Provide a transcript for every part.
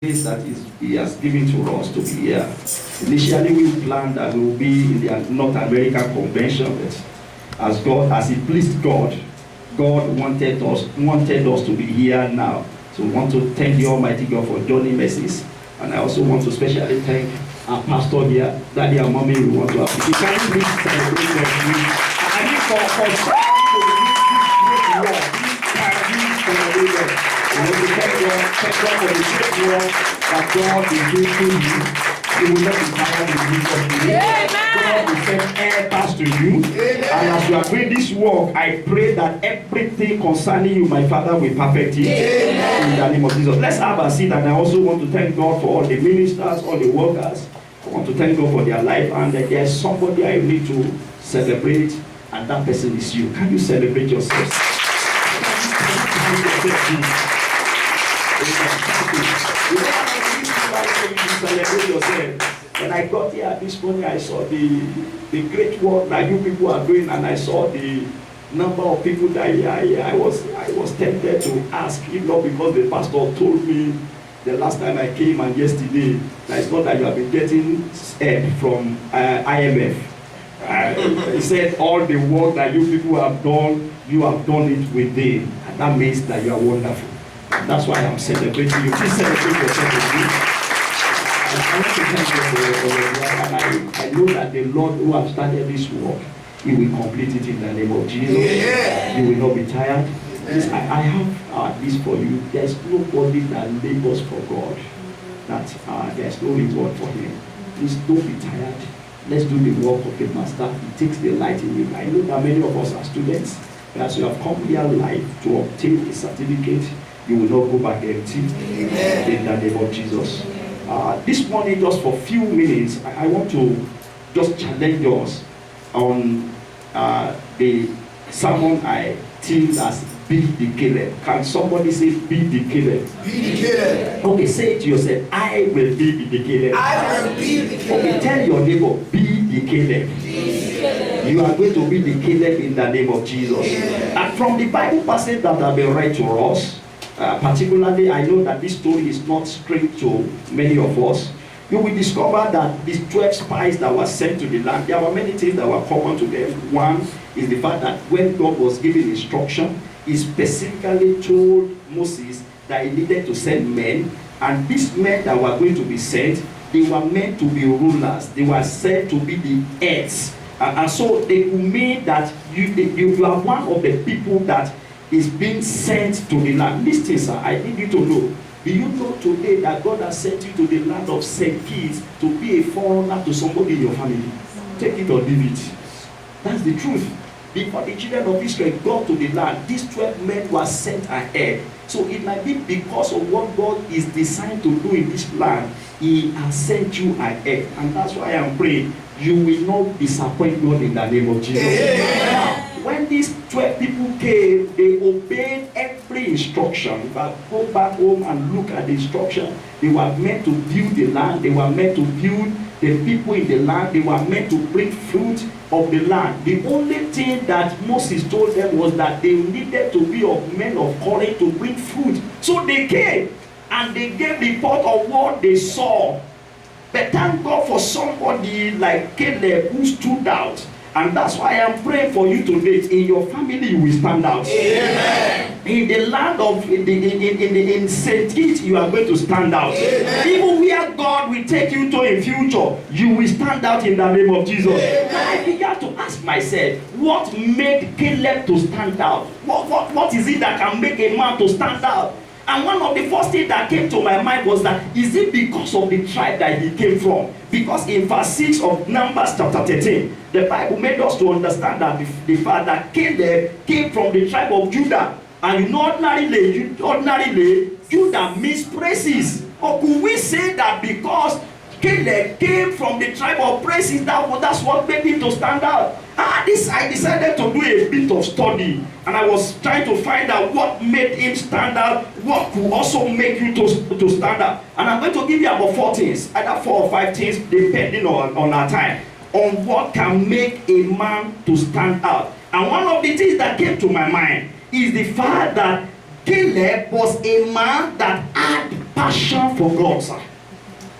place that he has given to us to be here. Initially, we planned that we will be in the North American Convention, but as it pleased God, God wanted us to be here now. So we want to thank the Almighty God for joining mercies, and I also want to especially thank our pastor here, Daddy and Mommy. We want to appreciate. Can you please celebrate them? I mean, for I want to thank God for the great work that God is doing through you. You will not be tired in Jesus' name. God will send helpers to you. Amen. And as you are doing this work, I pray that everything concerning you, my Father, will perfect it. Amen. In the name of Jesus. Let's have a seat. And I also want to thank God for all the ministers, all the workers. I want to thank God for their life. And there's somebody I need to celebrate, and that person is you. Can you celebrate yourselves? Celebrate yourself. When I got here this morning, I saw the great work that you people are doing, and I saw the number of people that I was tempted to ask, if not because the pastor told me the last time I came and yesterday that it's not that you have been getting help from IMF. He said all the work that you people have done, you have done it within, and that means that you are wonderful. That's why I'm celebrating you. Please celebrate yourself with me. I want to thank you for your work, and I know that the Lord who has started this work, He will complete it in the name of Jesus. Yeah. You will not be tired. Please, I have this for you. There's nobody that labors for God that there's no reward for him. Please don't be tired. Let's do the work of the Master. He takes the light in you. I know that many of us are students. As you have come here live to obtain a certificate, you will not go back empty. Amen. In the name of Jesus. This morning, just for a few minutes, I want to just challenge us on the sermon I think as Be the Caleb. Can somebody say Be the Caleb? Be the Caleb. Okay, say it to yourself. I will be the Caleb. I will be the Caleb. Okay, tell your neighbor, be the Caleb. You are going to be the Caleb in the name of Jesus. And from the Bible passage that have been read to us, particularly, I know that this story is not strange to many of us. You will discover that these 12 spies that were sent to the land, there were many things that were common to them. One is the fact that when God was giving instruction, He specifically told Moses that he needed to send men, and these men that were going to be sent, they were meant to be rulers. They were said to be the heads. And so they could mean that you are one of the people that is being sent to the land. Listen, sir, I need you to know. Do you know today that God has sent you to the land of St. Kitts to be a forerunner to somebody in your family? Take it or leave it. That's the truth. Before the children of Israel got to the land, these 12 men were sent ahead. So it might be because of what God is designed to do in this land, He has sent you ahead. And that's why I'm praying, you will not disappoint God in the name of Jesus. Yeah. When these 12 people came, they obeyed every instruction. If I go back home and look at the instruction, they were meant to build the land. They were meant to build the people in the land. They were meant to bring fruit of the land. The only thing that Moses told them was that they needed to be of men of courage to bring fruit. So they came and they gave report of what they saw. But thank God for somebody like Caleb who stood out. And that's why I'm praying for you today. In your family, you will stand out. Amen. In the land of in St. Kitts, you are going to stand out. Amen. Even where God will take you to in future, you will stand out in the name of Jesus. Amen. I began to ask myself, what made Caleb to stand out? What is it that can make a man to stand out? And one of the first things that came to my mind was that, is it because of the tribe that he came from? Because in verse 6 of Numbers chapter 13, the Bible made us to understand that the fact that Caleb came from the tribe of Judah. And ordinarily, Judah means praises. Or could we say that because Caleb came from the tribe of praises, that's what made him to stand out? I decided to do a bit of study, and I was trying to find out what made him stand out, what could also make you to stand out. And I'm going to give you about 4 things, either 4 or 5 things, depending on our time, on what can make a man to stand out. And one of the things that came to my mind is the fact that Caleb was a man that had passion for God, sir.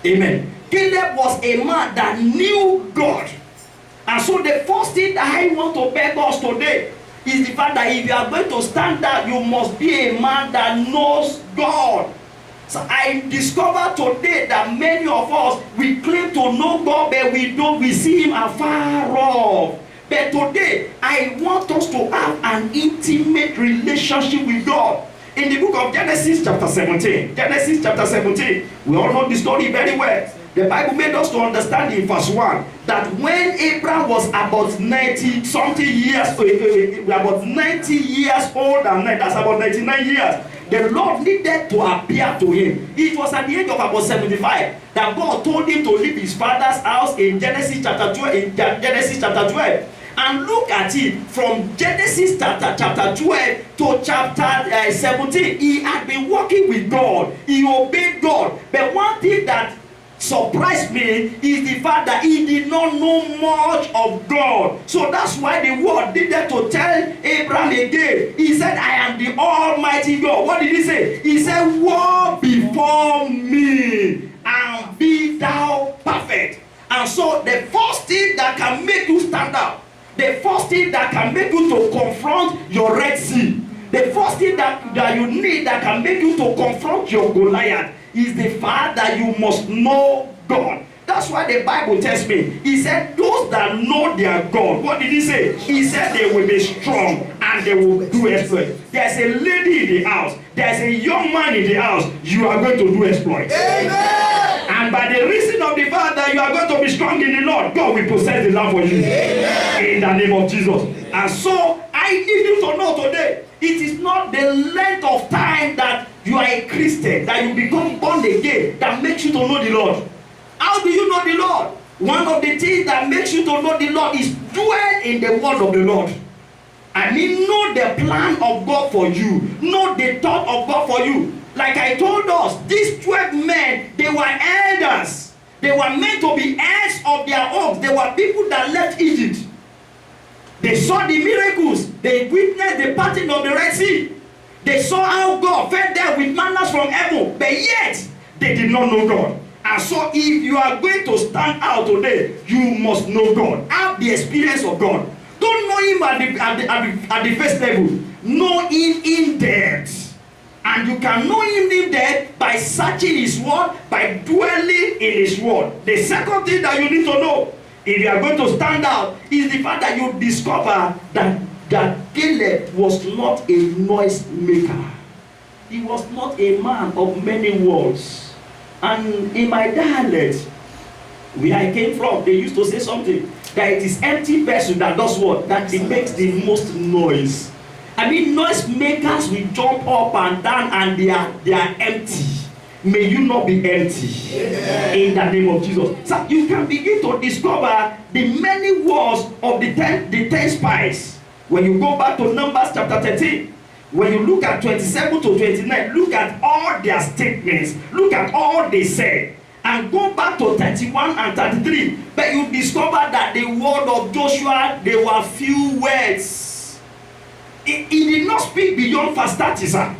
Amen. Caleb was a man that knew God. And so the first thing that I want to beg us today is the fact that if you are going to stand out, you must be a man that knows God. So I discovered today that many of us, we claim to know God, but we see him afar off. But today, I want us to have an intimate relationship with God. In the book of Genesis chapter 17, we all know the story very well. The Bible made us to understand in verse 1 that when Abraham was about 90 something years, about 90 years old, and that's about 99 years, the Lord needed to appear to him. It was at the age of about 75 that God told him to leave his father's house in Genesis chapter 12. And look at it, from Genesis chapter 12 to chapter 17, he had been walking with God. He obeyed God. But one thing that surprised me is the fact that he did not know much of God. So that's why the word needed to tell Abraham again. He said, I am the Almighty God. What did he say? He said, walk before me and be thou perfect. And so the first thing that can make you stand out, the first thing that can make you to confront your Red Sea, the first thing that you need that can make you to confront your Goliath is the fact that you must know God. That's why the Bible tells me, he said, those that know their God, what did he say? He said they will be strong and they will do exploit. There's a lady in the house, there's a young man in the house, you are going to do exploit. Amen. And by the reason of the fact that you are going to be strong in the Lord, God will possess the land for you. Amen. In the name of Jesus. And so I need you to know today, it is not the length of time that you are a Christian, that you become born again, that makes you to know the Lord. How do you know the Lord? One of the things that makes you to know the Lord is dwell in the word of the Lord. I mean, know the plan of God for you. Know the thought of God for you. Like I told us, these 12 men, they were elders. They were meant to be heirs of their homes. They were people that left Egypt. They saw the miracles. They witnessed the parting of the Red Sea. They saw how God fed them with manna from heaven. But yet, they did not know God. And so if you are going to stand out today, you must know God. Have the experience of God. Don't know him at the first level. Know him in depth. And you can know him in depth by searching his word, by dwelling in his word. The second thing that you need to know, if you are going to stand out, is the fact that you discover that Caleb was not a noise maker. He was not a man of many words. And in my dialect, where I came from, they used to say something, that it is empty vessel that does what? That it makes the most noise. I mean, noise makers will jump up and down and they are empty. May you not be empty. Yeah. In the name of Jesus. So you can begin to discover the many words of the 10 spies. When you go back to Numbers chapter 13, when you look at 27 to 29, look at all their statements. Look at all they said. And go back to 31 and 33. But you discover that the word of Joshua, there were few words. He did not speak beyond verse 30, sir.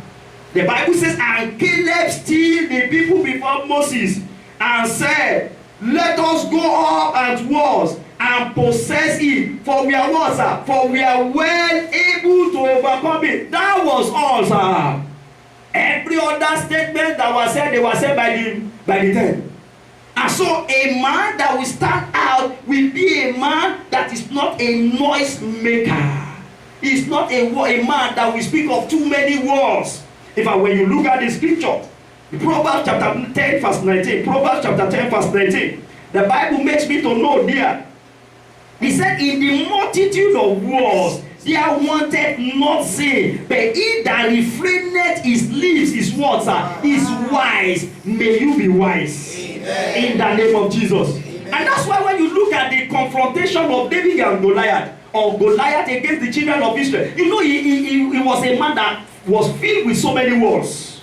The Bible says, and Caleb stilled the people before Moses and said, let us go up at once and possess it, for we are what, sir? For we are well able to overcome it. That was all, sir. Every other statement that was said, they were said by the 10. And so a man that will stand out will be a man that is not a noise maker. He's not a man that will speak of too many words. In fact, when you look at the scripture, Proverbs chapter 10 verse 19, Proverbs chapter 10 verse 19, the Bible makes me to know there. He said, in the multitude of words, there wanted not sin, but he that refraineth his lips, his words is wise. May you be wise. Amen. In the name of Jesus. Amen. And that's why when you look at the confrontation of David and Goliath, or Goliath against the children of Israel, you know, he was a man that was filled with so many words.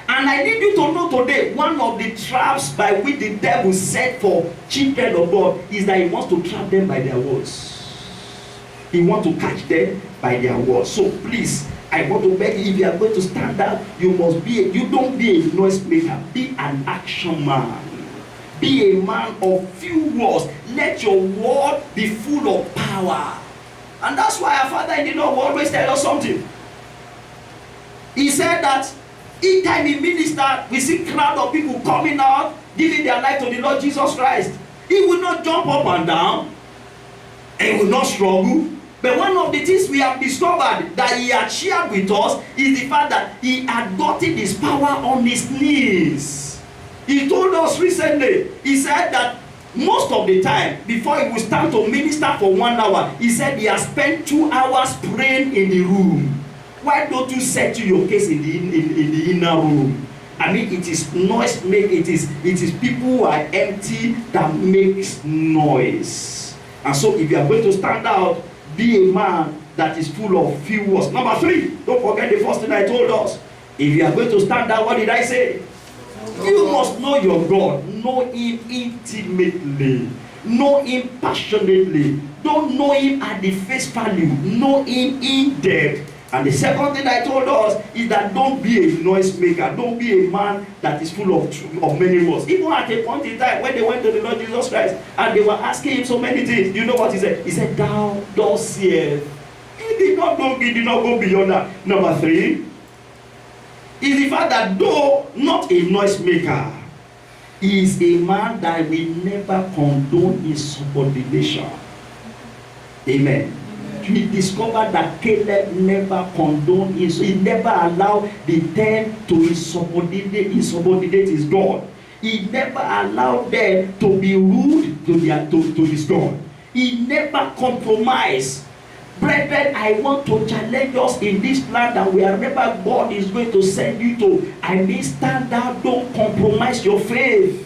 And I need you to know today, one of the traps by which the devil set for children of God is that he wants to trap them by their words. He wants to catch them by their words. So please, I want to beg you, if you are going to stand out, you must be, you don't be a noise maker, be an action man. Be a man of few words. Let your word be full of power. And that's why our Father in the Lord will always tell us something. He said that each time he ministered, we see crowd of people coming out, giving their life to the Lord Jesus Christ. He will not jump up and down, and he will not struggle. But one of the things we have discovered that he had shared with us is the fact that he had gotten his power on his knees. He told us recently, he said that most of the time, before he would stand to minister for 1 hour, he said he has spent 2 hours praying in the room. Why don't you settle your case in the inner room? I mean, it is noise make, it is people who are empty that makes noise. And so if you are going to stand out, be a man that is full of few words. Number 3, don't forget the first thing I told us. If you are going to stand out, what did I say? You must know your God. Know him intimately. Know him passionately. Don't know him at the face value. Know him in depth. And the second thing I told us is that don't be a noise maker. Don't be a man that is full of many words. Even at a point in time when they went to the Lord Jesus Christ and they were asking him so many things, you know what he said? He said, thou dost seest. He did not go beyond that. Number 3 is the fact that though not a noise maker, he is a man that will never condone his subordination. Amen. We discovered that Caleb never condoned his, he never allowed the 10 to subordinate his God. He never allowed them to be rude to his God. He never compromised. Brethren, I want to challenge us in this land that wherever God is going to send you to, I mean, stand out. Don't compromise your faith.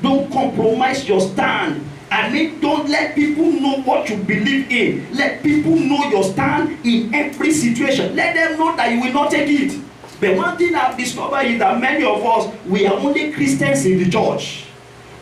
Don't compromise your stand. I mean, don't let people know what you believe in. Let people know your stand in every situation. Let them know that you will not take it. But one thing I've discovered is that many of us, we are only Christians in the church.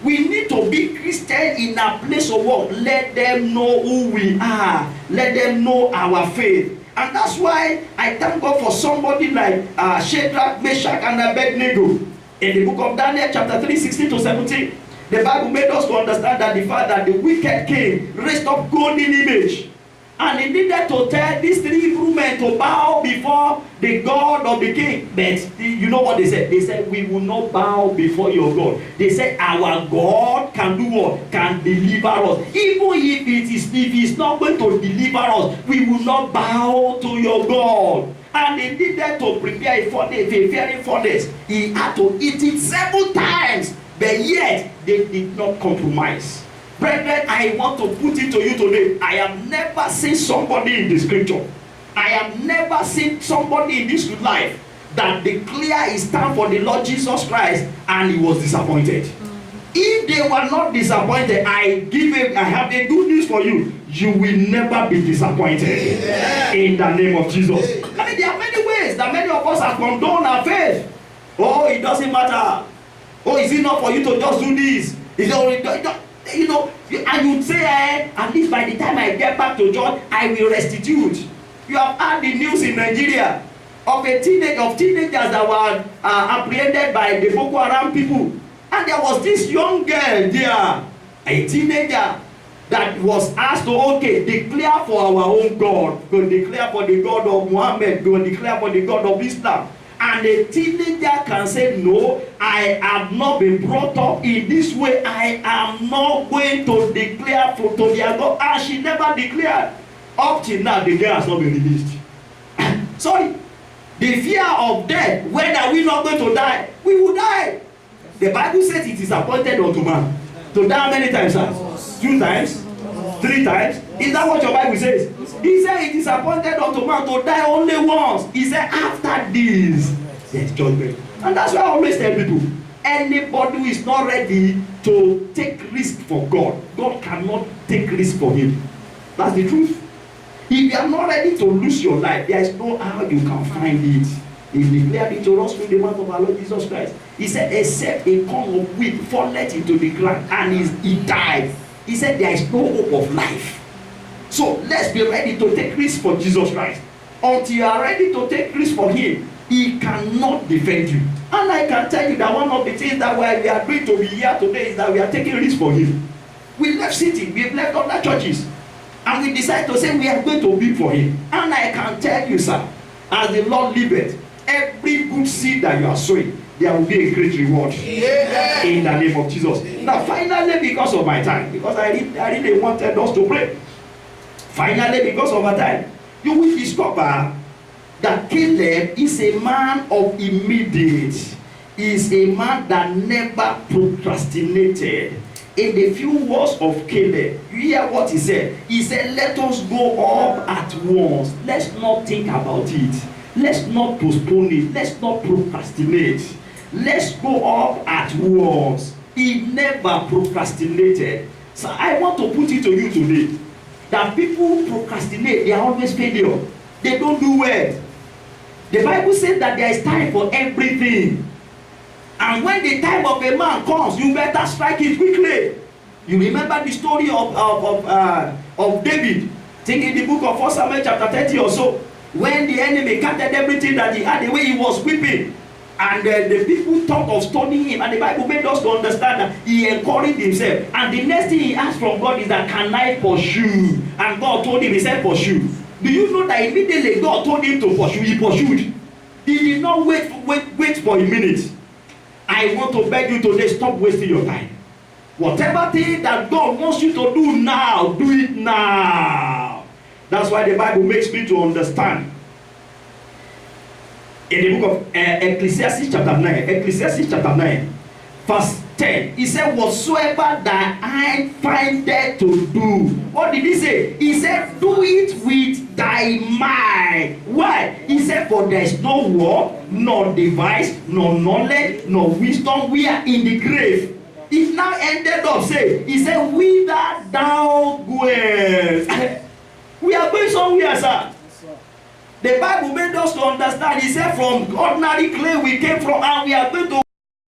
We need to be Christian in our place of work. Let them know who we are. Let them know our faith. And that's why I thank God for somebody like Shadrach, Meshach, and Abednego. In the book of Daniel, chapter 3, 16 to 17. The Bible made us to understand that the fact that the wicked king raised up golden image, and he needed to tell these 3 Hebrew men to bow before the God of the king. But you know what they said? They said, we will not bow before your God. They said, our God can do what? Can deliver us. Even if he's not going to deliver us, we will not bow to your God. And they needed to prepare a fiery furnace. He had to eat it 7 times. But yet, they did not compromise. Brethren, I want to put it to you today. I have never seen somebody in the scripture. I have never seen somebody in this life that declared his stand for the Lord Jesus Christ and he was disappointed. If they were not disappointed, I have a good news for you. You will never be disappointed. Yeah. In the name of Jesus. I mean, there are many ways that many of us have condoned our faith. Oh, it doesn't matter. Oh, is it not for you to just do this? You know, and you'd say, at least by the time I get back to church, I will restitute. You have heard the news in Nigeria of teenagers that were apprehended by the Boko Haram people. And there was this young girl there, a teenager, that was asked to, declare for our own God. Go declare for the God of Muhammad. Go declare for the God of Islam. And a teenager can say, no, I have not been brought up in this way. I am not going to declare to their God. And she never declared. Up till now, the girl has not been released. Sorry. The fear of death, when are we not going to die? We will die. The Bible says it is appointed unto man to die how many times, sir? 2 times? 3 times? Is that what your Bible says? He said it is appointed unto man to die only once. He said after this, there's judgment. And that's why I always tell people, anybody who is not ready to take risk for God, God cannot take risk for him. That's the truth. If you are not ready to lose your life, there is no how you can find it. He declared it to us through the mouth of our Lord Jesus Christ. He said, except a corn of wheat falleth into the ground and he died. He said there is no hope of life. So let's be ready to take risk for Jesus Christ. until you are ready to take risk for him, he cannot defend you. And I can tell you that one of the things that why we are going to be here today is that we are taking risk for him. We left city, we left other churches, and we decided to say we are going to be for him. And I can tell you, sir, as the Lord liveth, every good seed that you are sowing, there will be a great reward. Yeah. In the name of Jesus. Now, finally, because of my time, because I really wanted us to pray. Finally, because of our time, you will discover that Caleb is a man of immediate. He is a man that never procrastinated. In the few words of Caleb, you hear what he said. He said, let us go up at once. Let's not think about it. Let's not postpone it. Let's not procrastinate. Let's go up at once. He never procrastinated. So I want to put it to you today that people who procrastinate, they are always failure. They don't do well. The Bible says that there is time for everything. And when the time of a man comes, you better strike it quickly. You remember the story of David. Think in the book of 1 Samuel chapter 30 or so. When the enemy counted everything that he had, the way he was weeping. And the people thought of stoning him. And the Bible made us to understand that he encouraged himself. And the next thing he asked from God is that, can I pursue? And God told him, he said, pursue. Do you know that immediately God told him to pursue? He pursued. He did not wait for a minute. I want to beg you today, stop wasting your time. Whatever thing that God wants you to do now, do it now. That's why the Bible makes me to understand. In the book of Ecclesiastes chapter 9, verse 10, he said, whatsoever thy hand findeth to do. What did he say? He said, do it with thy mind. Why? He said, for there is no work, nor device, nor knowledge, nor wisdom. We are in the grave. It now ended up saying, he said, whither thou goest. We are going somewhere, sir. The Bible made us to understand. He said, from ordinary clay we came from, and we are going to